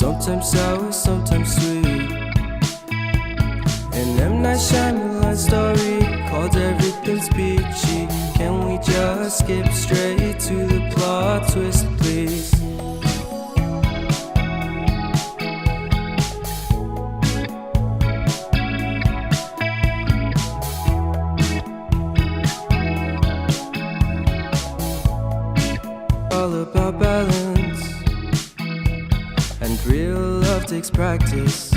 sometimes sour, sometimes sweet. An M. Night Shyamalan story called Everything's Peachy. Can we just skip straight to the plot twist, please? All about balance, and real love takes practice.